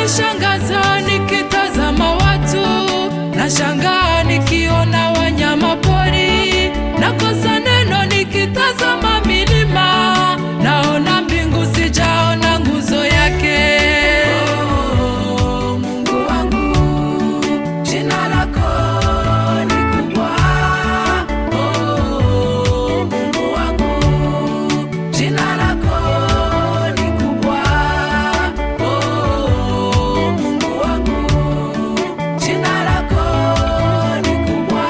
Unanishangaza nikitazama watu, nashangaa nikiona wanyama pori, nakosa neno nikitazama milima, naona mbingu sijaona nguzo yake. Oh, Mungu wangu, jina lako ni kubwa. Oh, Mungu wangu, jina lako ni kubwa. Oh, Mungu wangu, jina lako ni kubwa.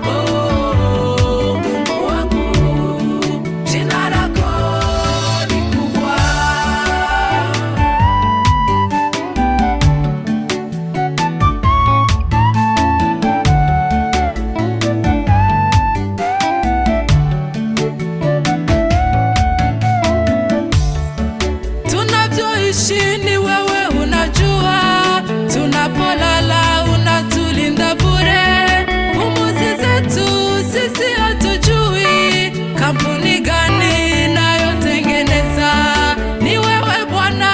Oh, Mungu wangu, jina lako ni kubwa. Tunavyoishi ni wewe unajua, tunapolala unatulinda bure. Pumzi zetu sisi hatujui, kampuni gani inayotengeneza. Ni wewe Bwana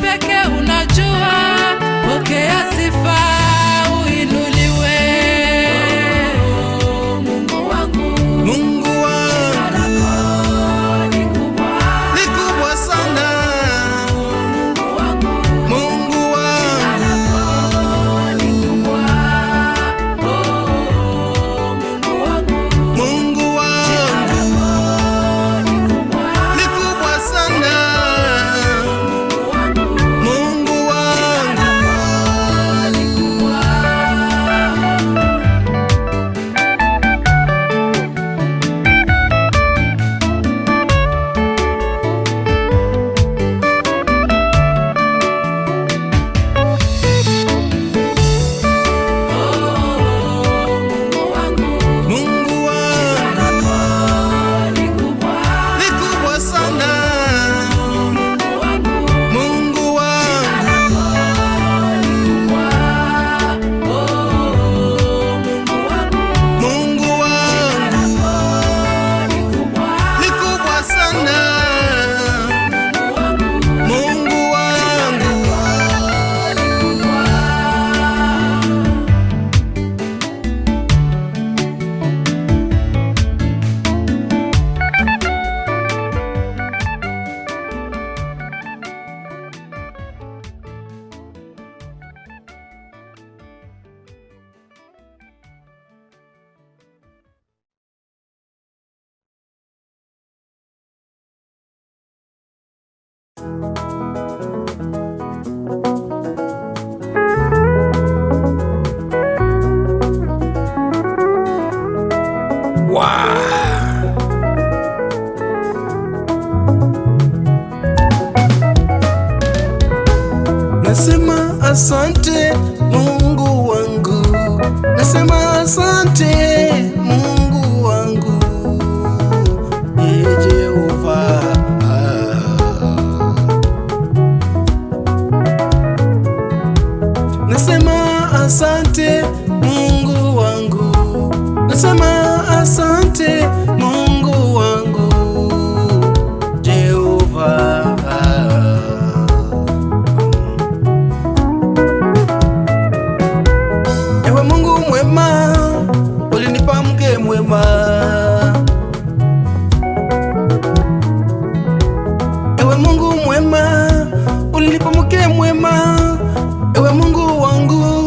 pekee unajua, pokea sifa uinuliwe. Oh, Mungu wangu, Mungu wangu jina lako ni kubwa. ni kubwa sana. Mungu wangu, Mungu wangu, Mungu wangu ni kubwa sana. Mungu wangu Mungu wangu ni kubwa sana. Mungu wangu Mungu wangu ni kubwa sana. Mungu wangu nasema asante Mungu wangu, nasema asante Mungu wangu, Jehova. Nasema asante Mungu wangu, nasema asante Mungu wangu, Jehova. Ewe Mungu mwema, ulinipa mke mwema. Ewe Mungu mwema, ulinipa mke mwema. Ewe Mungu wangu,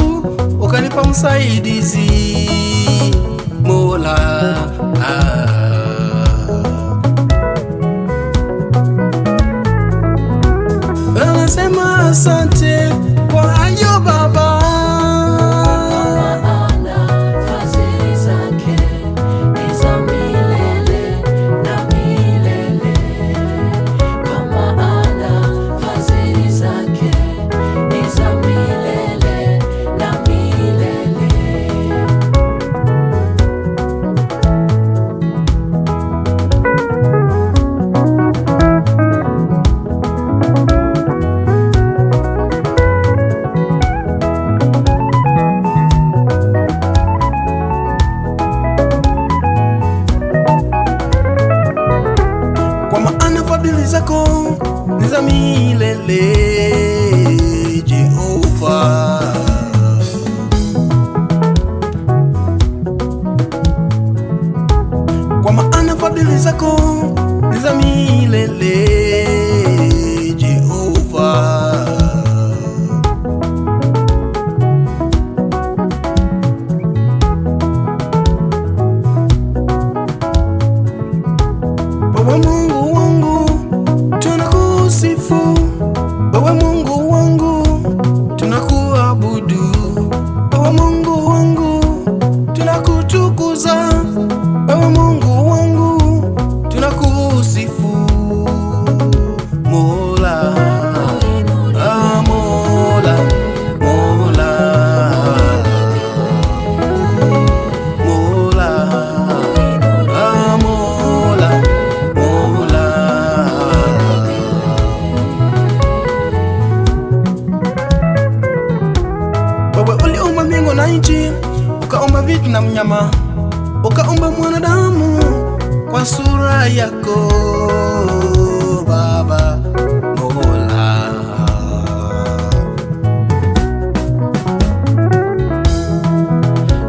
ukanipa msaidizi Mola. Nasema asante kwa hayo Baba. Fadhili zake ni za milele na milele, kwa maana fadhili zake ni za milele na milele. zako ni za milele, Jehova. Baba Mungu wangu, tunakusifu. Baba Mungu wangu, tunakuabudu. Baba Mungu wangu, tunakutukuza. Baba Mungu wangu, tunakusifu. Mola, ah, Mola, Mola, Mola, ah, Mola, Mola. Baba, uliumba mbingu na nchi, ukaumba vitu na mnyama, ukaumba mwanadamu kwa sura yako, Baba Mola.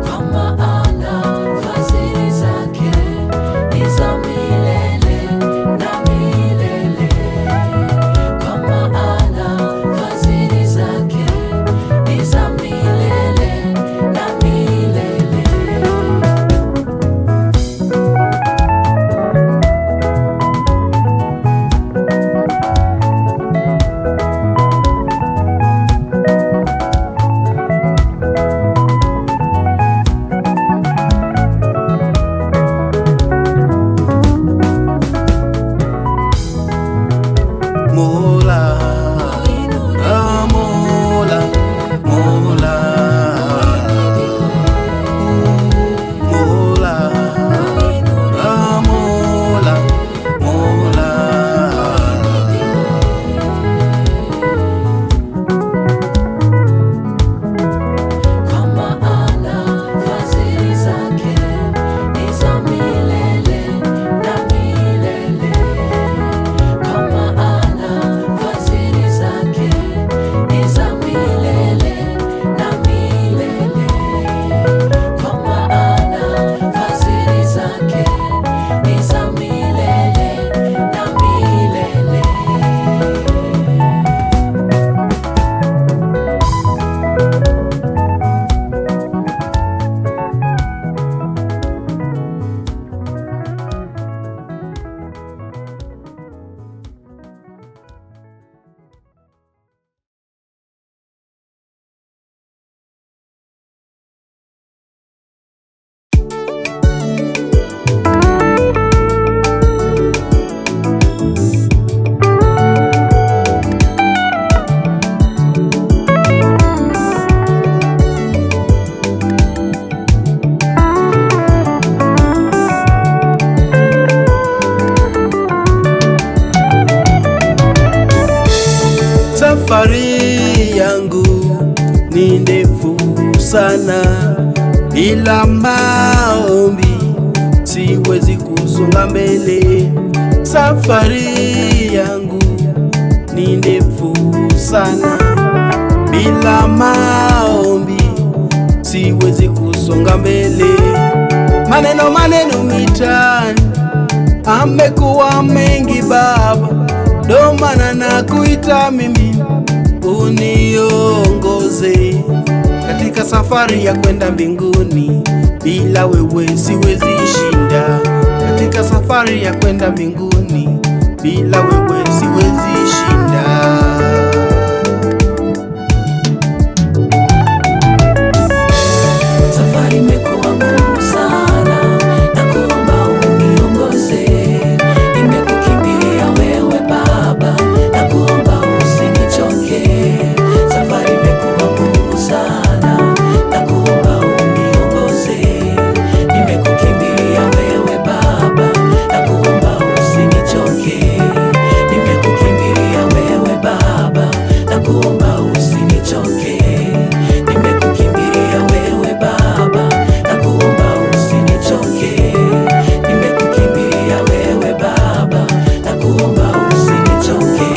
Kwa maana fadhili zake ni za milele na milele. Kwa maana fadhili zake ni za milele na milele. Mola, ah, Mola, Mola, Mola, ah, Mola, Mola. Kwa maana fadhili zake ni za milele na milele. Kwa maana fadhili zake ni za milele na milele. Kwa maana fadhili zake ni za milele na milele. Safari yangu ni ndefu sana, bila maombi siwezi kusonga mbele. Safari yangu ni ndefu sana, bila maombi siwezi kusonga mbele. Maneno mitaani amekuwa mengi Baba, ndo maana nakuita mimi uniongoze katika safari ya kwenda mbinguni. Bila wewe siwezi shinda katika safari ya kwenda mbinguni. Bila wewe siwezi shinda. Safari imekuwa ngumu sana, nakuomba uniongoze. Nimekukimbilia wewe Baba, nakuomba usinichoke. Safari imekuwa ngumu sana, nakuomba uniongoze. Nimekukimbilia wewe Baba, nakuomba usinichoke. Nimekukimbilia wewe Baba, nakuomba usinichoke. Nimekukimbilia wewe Baba, nakuomba usinichoke. Nimekukimbilia wewe Baba, nakuomba usinichoke.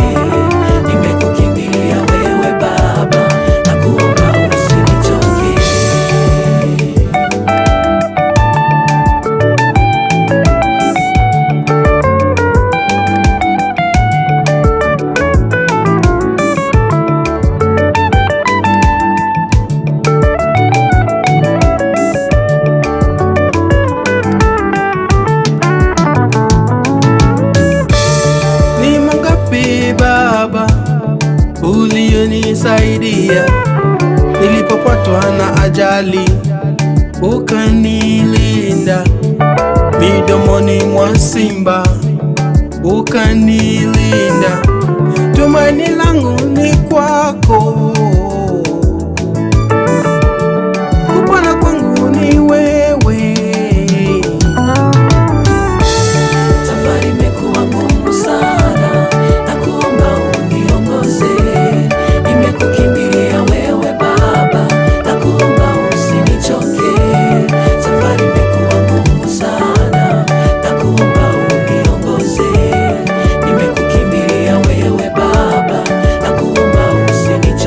Nimekukimbilia wewe Baba, nakuomba usinichoke. umenisaidia nilipopatwa na ajali, ukanilinda midomoni mwa simba, ukanilinda. Tumaini langu ni kwako, kupona kwangu ni wewe. Safari imekuwa ngumu sana, nakuomba uniongoze. Nimekukimbilia wewe Baba, nakuomba usinichoke. Safari imekuwa ngumu sana, nakuomba uniongoze. Nimekukimbilia wewe Baba, nakuomba usinichoke.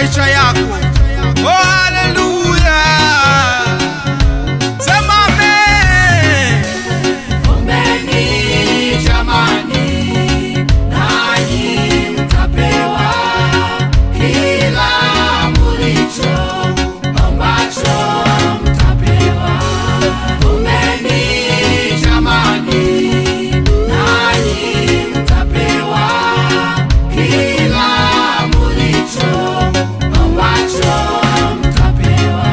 maisha yako. Oh, haleluya. Sema amen. Ombeni jamani, nanyi mtapewa kila mulicho ombacho mtapewa. Ombeni jamani, nanyi mtapewa kila mulicho ombacho mtapewa.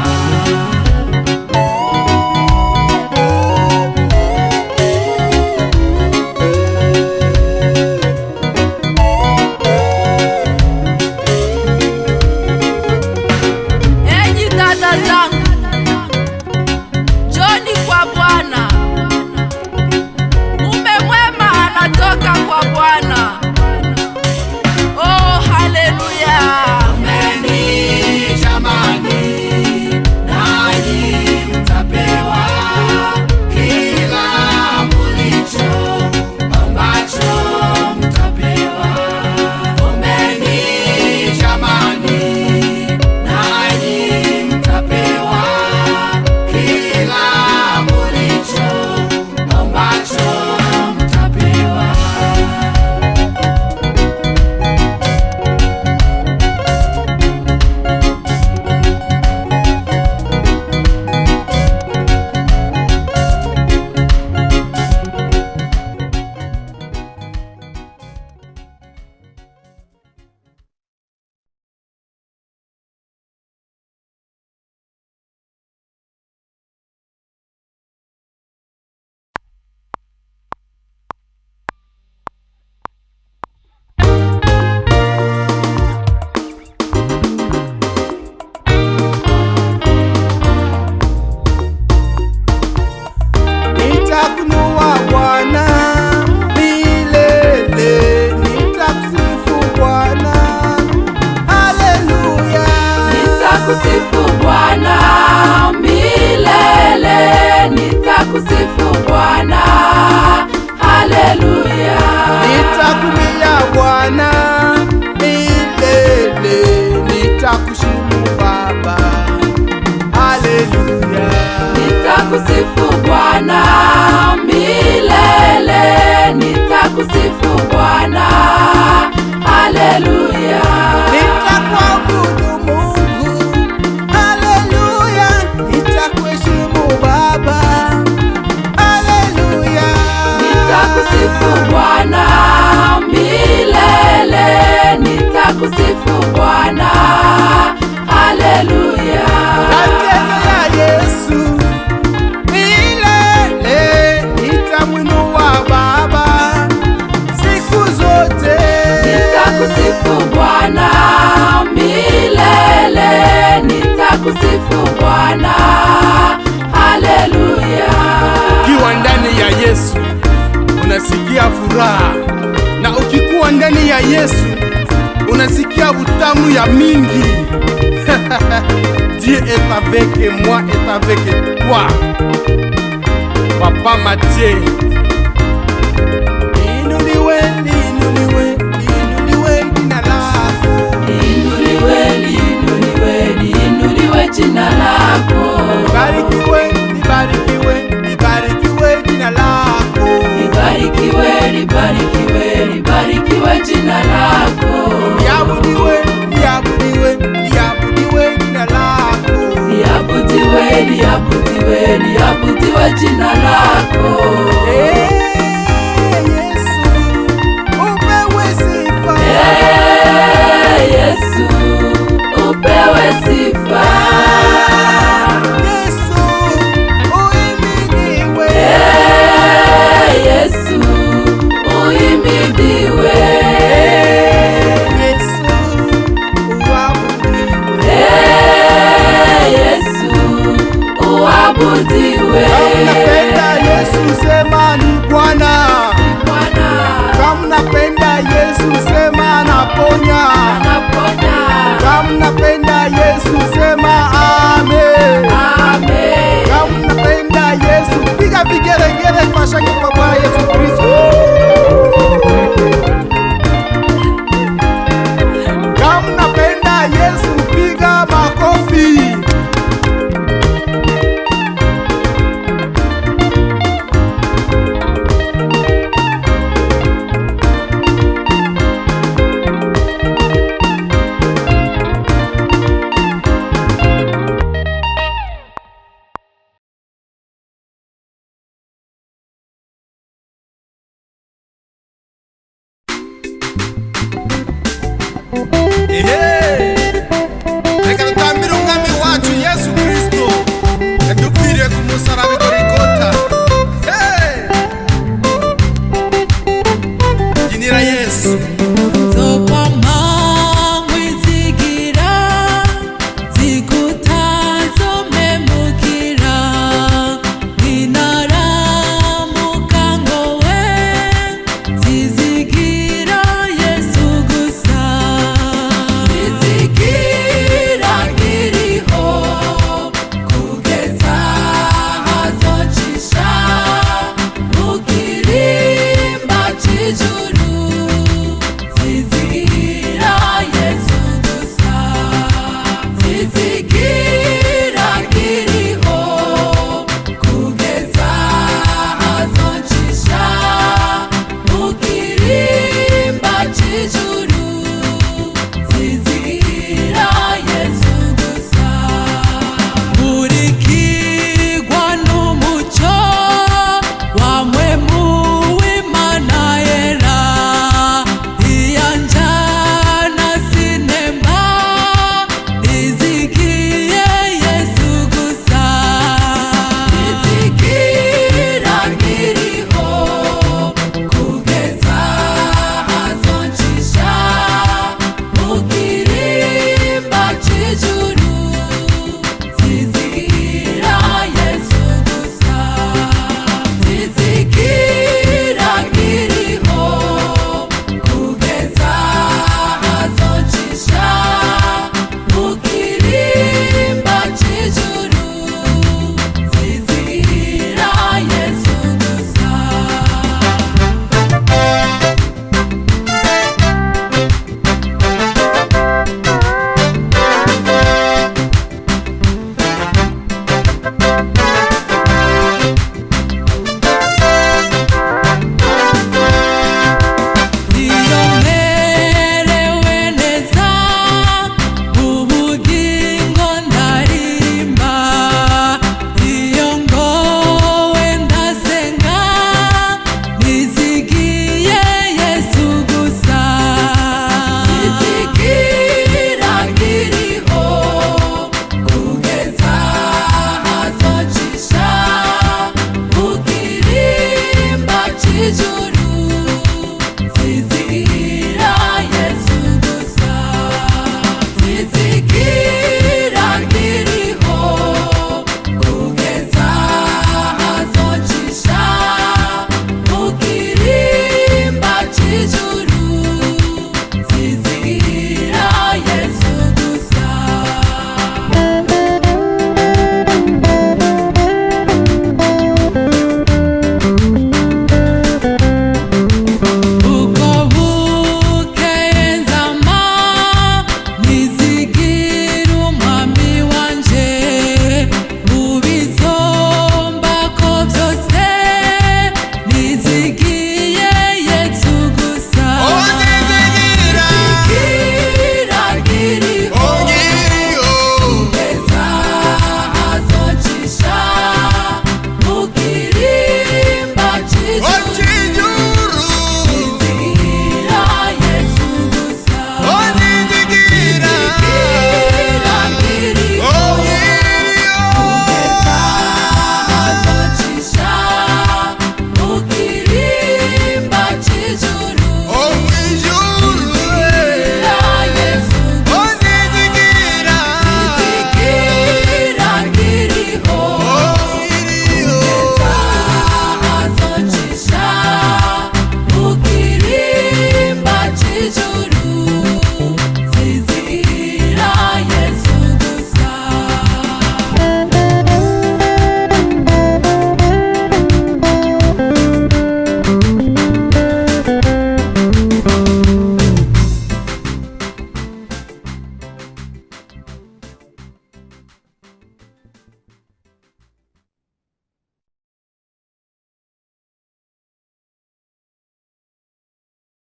Enyi dada zangu, njoni kwa Bwana. Mume mwema anatoka kwa Bwana. Oh, haleluya. Ombeni jamani, nanyi mtapewa kila mulicho ombacho mtapewa. Ombeni jamani, nanyi mtapewa kila mulicho ombacho mtapewa. Nitakuinua Bwana milele, nitakusifu Bwana. Haleluya. Nitakusifu Bwana milele, nitakusifu Bwana. Haleluya. Nitakulia Bwana milele, nitakushimu Baba. Haleluya. Nitakusifu Bwana milele, nitakusifu Bwana. Haleluya. Nitakuabudu Mungu. Haleluya. Nitakuheshimu Baba. Haleluya. Nitakusifu Bwana milele, nitakusifu Bwana. Haleluya. Nacheza ya Yesu milele, nitamwinua Baba siku zote. Nitakusifu Bwana milele, nitakusifu Bwana. Haleluya. Ukiwa ndani ya Yesu unasikia furaha, na ukikuwa ndani ya Yesu unasikia utamu ya mingi. Dieu est avec moi et avec toi. Papa Mathieu. Inuliwe, inuliwe, inuliwe jina lako. Inuliwe, inuliwe, inuliwe jina lako. Libarikiwe, libarikiwe, libarikiwe jina lako. Libarikiwe, libarikiwe, libarikiwe jina lako. Liabudiwe, liabudiwe, liabudiwe jina lako. Liabudiwe, liabudiwe, liabudiwe jina lako.